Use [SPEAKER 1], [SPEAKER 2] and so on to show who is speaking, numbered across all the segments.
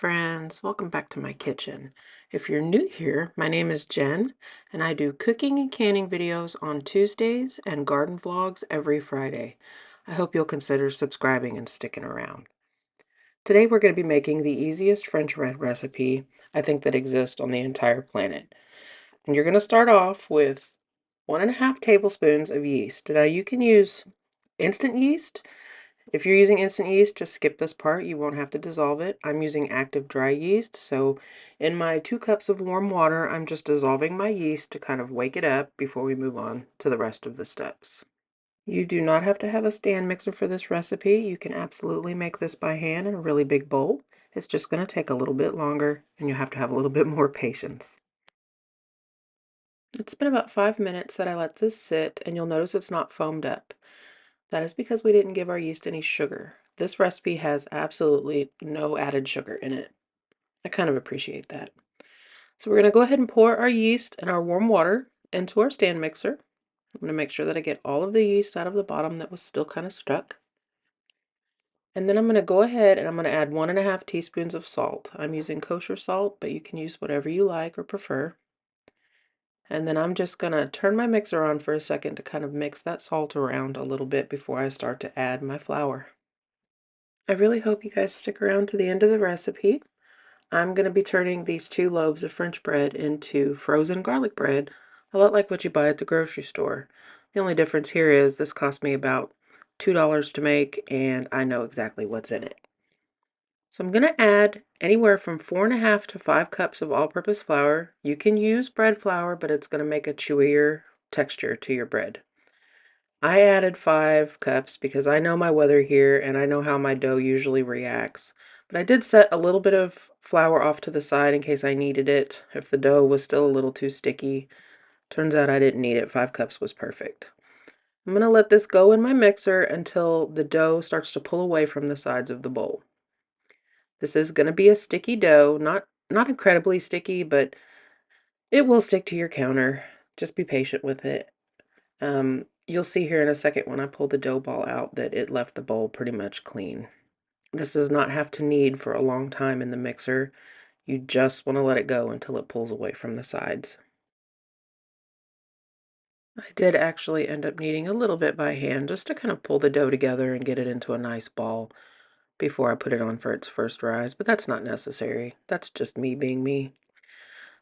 [SPEAKER 1] friends, welcome back to my kitchen. If you're new here, my name is Jen, and I do cooking and canning videos on Tuesdays and garden vlogs every Friday. I hope you'll consider subscribing and sticking around. Today we're going to be making the easiest French bread recipe I think that exists on the entire planet. And you're going to start off with 1.5 tablespoons of yeast. Now you can use instant yeast. If you're using instant yeast, just skip this part. You won't have to dissolve it. I'm using active dry yeast. So in my 2 cups of warm water, I'm just dissolving my yeast to kind of wake it up before we move on to the rest of the steps. You do not have to have a stand mixer for this recipe. You can absolutely make this by hand in a really big bowl. It's just going to take a little bit longer and you have to have a little bit more patience. It's been about 5 minutes that I let this sit, and you'll notice it's not foamed up. That is because we didn't give our yeast any sugar. This recipe has absolutely no added sugar in it. I kind of appreciate that. So we're going to go ahead and pour our yeast and our warm water into our stand mixer. I'm going to make sure that I get all of the yeast out of the bottom that was still kind of stuck. And then I'm going to go ahead and I'm going to add 1.5 teaspoons of salt. I'm using kosher salt, but you can use whatever you like or prefer. And then I'm just going to turn my mixer on for a second to kind of mix that salt around a little bit before I start to add my flour. I really hope you guys stick around to the end of the recipe. I'm going to be turning these 2 loaves of French bread into frozen garlic bread, a lot like what you buy at the grocery store. The only difference here is this cost me about $2 to make, and I know exactly what's in it. So I'm going to add anywhere from 4.5 to 5 cups of all-purpose flour. You can use bread flour, but it's going to make a chewier texture to your bread. I added 5 cups because I know my weather here and I know how my dough usually reacts. But I did set a little bit of flour off to the side in case I needed it, if the dough was still a little too sticky. Turns out I didn't need it. 5 cups was perfect. I'm going to let this go in my mixer until the dough starts to pull away from the sides of the bowl. This is going to be a sticky dough, not incredibly sticky, but it will stick to your counter. Just be patient with it. You'll see here in a second when I pull the dough ball out that it left the bowl pretty much clean. This does not have to knead for a long time in the mixer. You just want to let it go until it pulls away from the sides. I did actually end up kneading a little bit by hand just to kind of pull the dough together and get it into a nice ball before I put it on for its first rise, but that's not necessary. That's just me being me.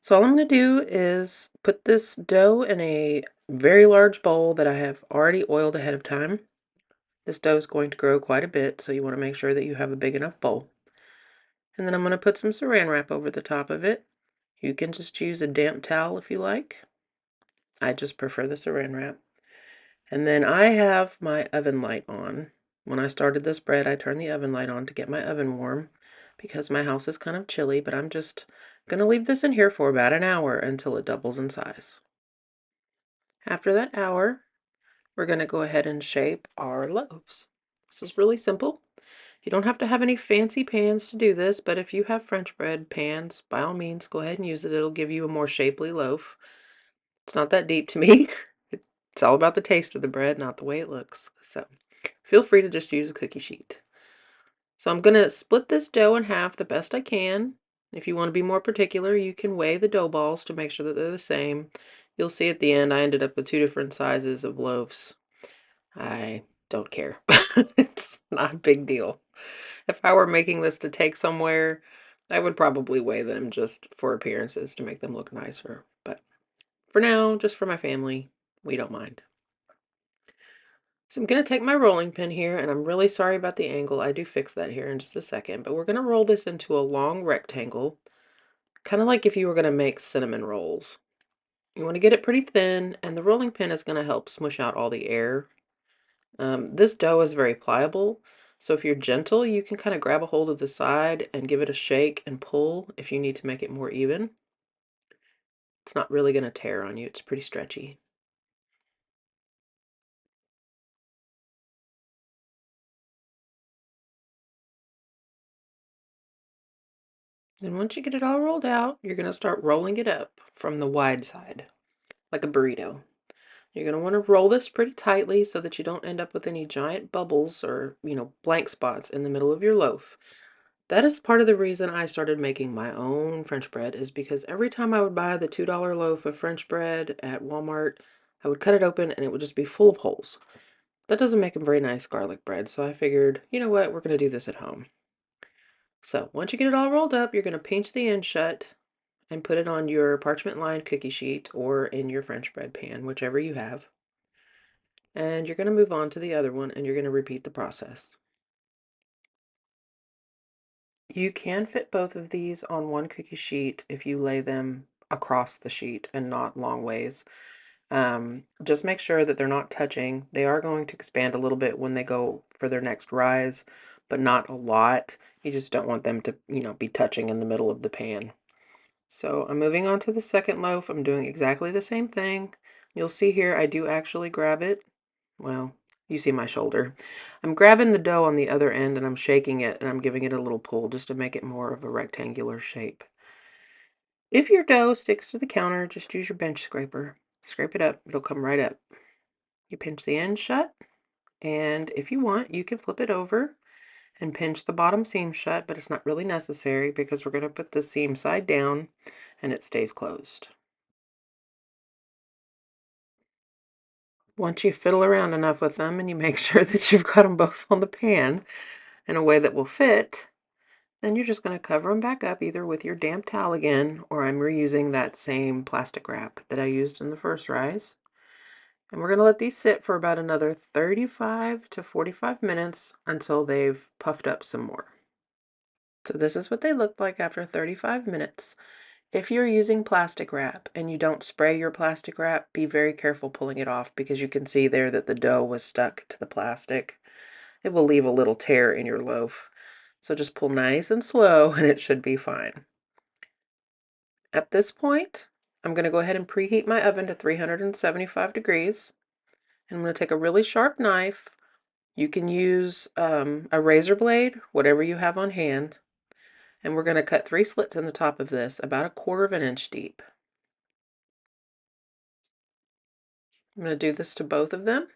[SPEAKER 1] So all I'm going to do is put this dough in a very large bowl that I have already oiled ahead of time. This dough is going to grow quite a bit, so you want to make sure that you have a big enough bowl. And then I'm going to put some saran wrap over the top of it. You can just use a damp towel if you like. I just prefer the saran wrap. And then I have my oven light on. When I started this bread, I turned the oven light on to get my oven warm because my house is kind of chilly, but I'm just going to leave this in here for about an hour until it doubles in size. After that hour, we're going to go ahead and shape our loaves. This is really simple. You don't have to have any fancy pans to do this, but if you have French bread pans, by all means, go ahead and use it. It'll give you a more shapely loaf. It's not that deep to me. It's all about the taste of the bread, not the way it looks. So feel free to just use a cookie sheet. So I'm going to split this dough in half the best I can. If you want to be more particular, you can weigh the dough balls to make sure that they're the same. You'll see at the end I ended up with 2 different sizes of loaves. I don't care. It's not a big deal. If I were making this to take somewhere, I would probably weigh them just for appearances to make them look nicer. But for now, just for my family, we don't mind. So I'm going to take my rolling pin here, and I'm really sorry about the angle. I do fix that here in just a second. But we're going to roll this into a long rectangle, kind of like if you were going to make cinnamon rolls. You want to get it pretty thin, and the rolling pin is going to help smush out all the air. This dough is very pliable, so if you're gentle, you can kind of grab a hold of the side and give it a shake and pull if you need to make it more even. It's not really going to tear on you. It's pretty stretchy. And once you get it all rolled out, you're going to start rolling it up from the wide side, like a burrito. You're going to want to roll this pretty tightly so that you don't end up with any giant bubbles or, blank spots in the middle of your loaf. That is part of the reason I started making my own French bread is because every time I would buy the $2 loaf of French bread at Walmart, I would cut it open and it would just be full of holes. That doesn't make a very nice garlic bread, so I figured, you know what, we're going to do this at home. So once you get it all rolled up, you're going to pinch the end shut and put it on your parchment lined cookie sheet or in your French bread pan, whichever you have. And you're going to move on to the other one and you're going to repeat the process. You can fit both of these on one cookie sheet if you lay them across the sheet and not long ways. Just make sure that they're not touching. They are going to expand a little bit when they go for their next rise, but not a lot. You just don't want them to, be touching in the middle of the pan. So I'm moving on to the second loaf. I'm doing exactly the same thing. You'll see here I do actually grab it. Well, you see my shoulder. I'm grabbing the dough on the other end and I'm shaking it and I'm giving it a little pull just to make it more of a rectangular shape. If your dough sticks to the counter, just use your bench scraper. Scrape it up, it'll come right up. You pinch the end shut, and if you want, you can flip it over and pinch the bottom seam shut, but it's not really necessary because we're going to put the seam side down and it stays closed. Once you fiddle around enough with them and you make sure that you've got them both on the pan in a way that will fit, then you're just going to cover them back up either with your damp towel again, or I'm reusing that same plastic wrap that I used in the first rise. And we're going to let these sit for about another 35 to 45 minutes until they've puffed up some more. So this is what they look like after 35 minutes. If you're using plastic wrap and you don't spray your plastic wrap, be very careful pulling it off because you can see there that the dough was stuck to the plastic. It will leave a little tear in your loaf. So just pull nice and slow and it should be fine. At this point, I'm going to go ahead and preheat my oven to 375 degrees. And I'm going to take a really sharp knife. You can use a razor blade, whatever you have on hand. And we're going to cut 3 slits in the top of this, about 1/4 of an inch deep. I'm going to do this to both of them.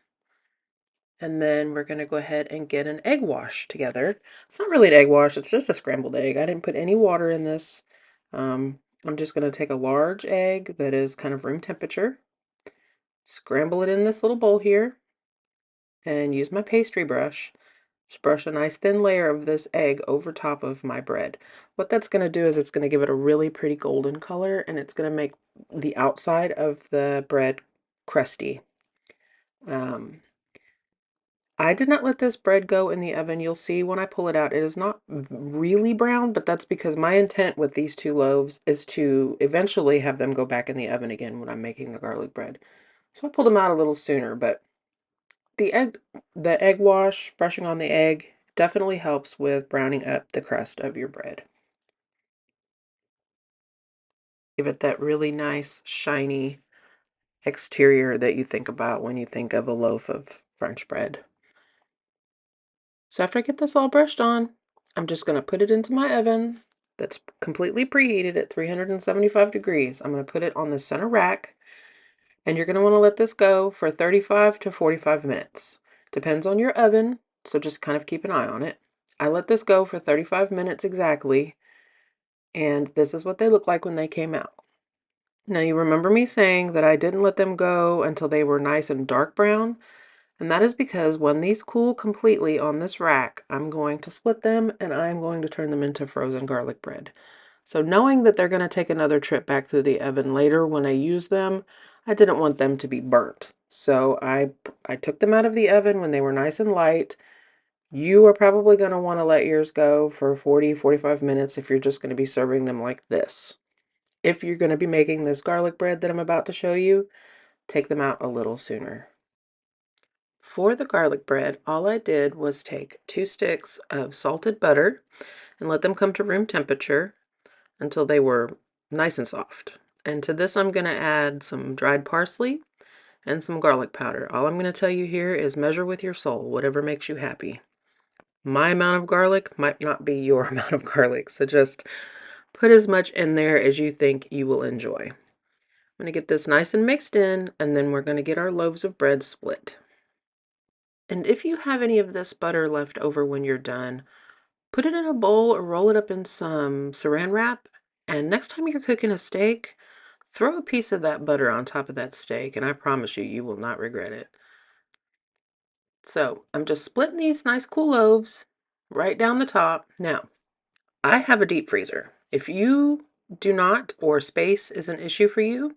[SPEAKER 1] And then we're going to go ahead and get an egg wash together. It's not really an egg wash, it's just a scrambled egg. I didn't put any water in this. I'm just going to take a large egg that is kind of room temperature, scramble it in this little bowl here, and use my pastry brush. Just brush a nice thin layer of this egg over top of my bread. What that's going to do is it's going to give it a really pretty golden color, and it's going to make the outside of the bread crusty. I did not let this bread go in the oven. You'll see when I pull it out, it is not really brown, but that's because my intent with these 2 loaves is to eventually have them go back in the oven again when I'm making the garlic bread. So I pulled them out a little sooner, but the egg wash, brushing on the egg, definitely helps with browning up the crust of your bread. Give it that really nice, shiny exterior that you think about when you think of a loaf of French bread. So after I get this all brushed on, I'm just going to put it into my oven that's completely preheated at 375 degrees. I'm going to put it on the center rack, and you're going to want to let this go for 35 to 45 minutes. Depends on your oven, so just kind of keep an eye on it. I let this go for 35 minutes exactly, and this is what they look like when they came out. Now you remember me saying that I didn't let them go until they were nice and dark brown, and that is because when these cool completely on this rack, I'm going to split them and I'm going to turn them into frozen garlic bread. So knowing that they're going to take another trip back through the oven later when I use them, I didn't want them to be burnt. So I took them out of the oven when they were nice and light. You are probably going to want to let yours go for 40-45 minutes if you're just going to be serving them like this. If you're going to be making this garlic bread that I'm about to show you, take them out a little sooner. For the garlic bread, all I did was take 2 sticks of salted butter and let them come to room temperature until they were nice and soft. And to this, I'm going to add some dried parsley and some garlic powder. All I'm going to tell you here is measure with your soul, whatever makes you happy. My amount of garlic might not be your amount of garlic, so just put as much in there as you think you will enjoy. I'm going to get this nice and mixed in, and then we're going to get our loaves of bread split. And if you have any of this butter left over when you're done, Put it in a bowl or roll it up in some saran wrap, and next time you're cooking a steak, throw a piece of that butter on top of that steak, and I promise you, you will not regret it. So I'm just splitting these nice cool loaves right down the top. Now, I have a deep freezer. If you do not, or space is an issue for you,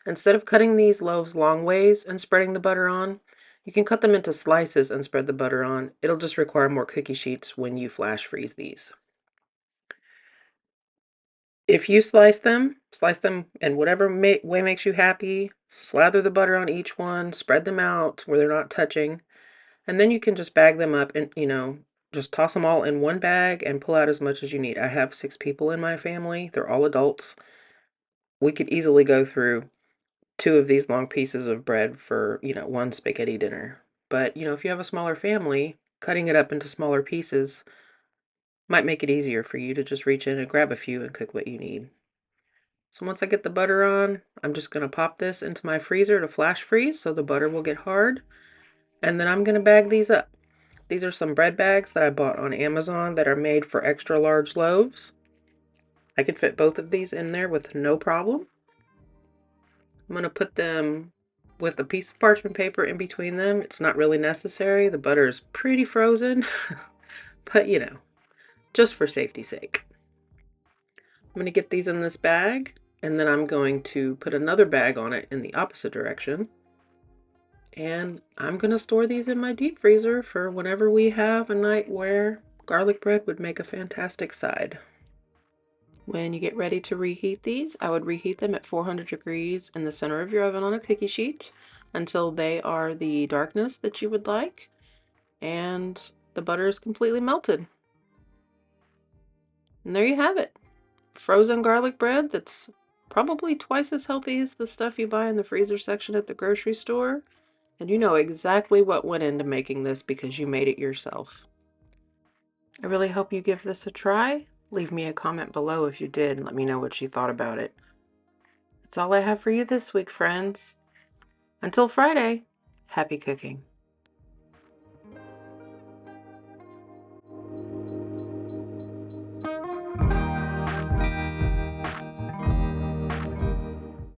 [SPEAKER 1] instead of cutting these loaves long ways and spreading the butter on, you can cut them into slices and spread the butter on. It'll just require more cookie sheets when you flash freeze these. If you slice them in whatever way makes you happy. Slather the butter on each one, spread them out where they're not touching, and then you can just bag them up and, just toss them all in one bag and pull out as much as you need. I have 6 people in my family. They're all adults. We could easily go through 2 of these long pieces of bread for, one spaghetti dinner. But, if you have a smaller family, cutting it up into smaller pieces might make it easier for you to just reach in and grab a few and cook what you need. So once I get the butter on, I'm just going to pop this into my freezer to flash freeze so the butter will get hard. And then I'm going to bag these up. These are some bread bags that I bought on Amazon that are made for extra large loaves. I can fit both of these in there with no problem. I'm going to put them with a piece of parchment paper in between them. It's not really necessary. The butter is pretty frozen, but just for safety's sake. I'm going to get these in this bag, and then I'm going to put another bag on it in the opposite direction. And I'm going to store these in my deep freezer for whenever we have a night where garlic bread would make a fantastic side. When you get ready to reheat these, I would reheat them at 400 degrees in the center of your oven on a cookie sheet until they are the darkness that you would like and the butter is completely melted. And there you have it. Frozen garlic bread that's probably twice as healthy as the stuff you buy in the freezer section at the grocery store. And you know exactly what went into making this because you made it yourself. I really hope you give this a try. Leave me a comment below if you did and let me know what you thought about it. That's all I have for you this week, friends. Until Friday, happy cooking.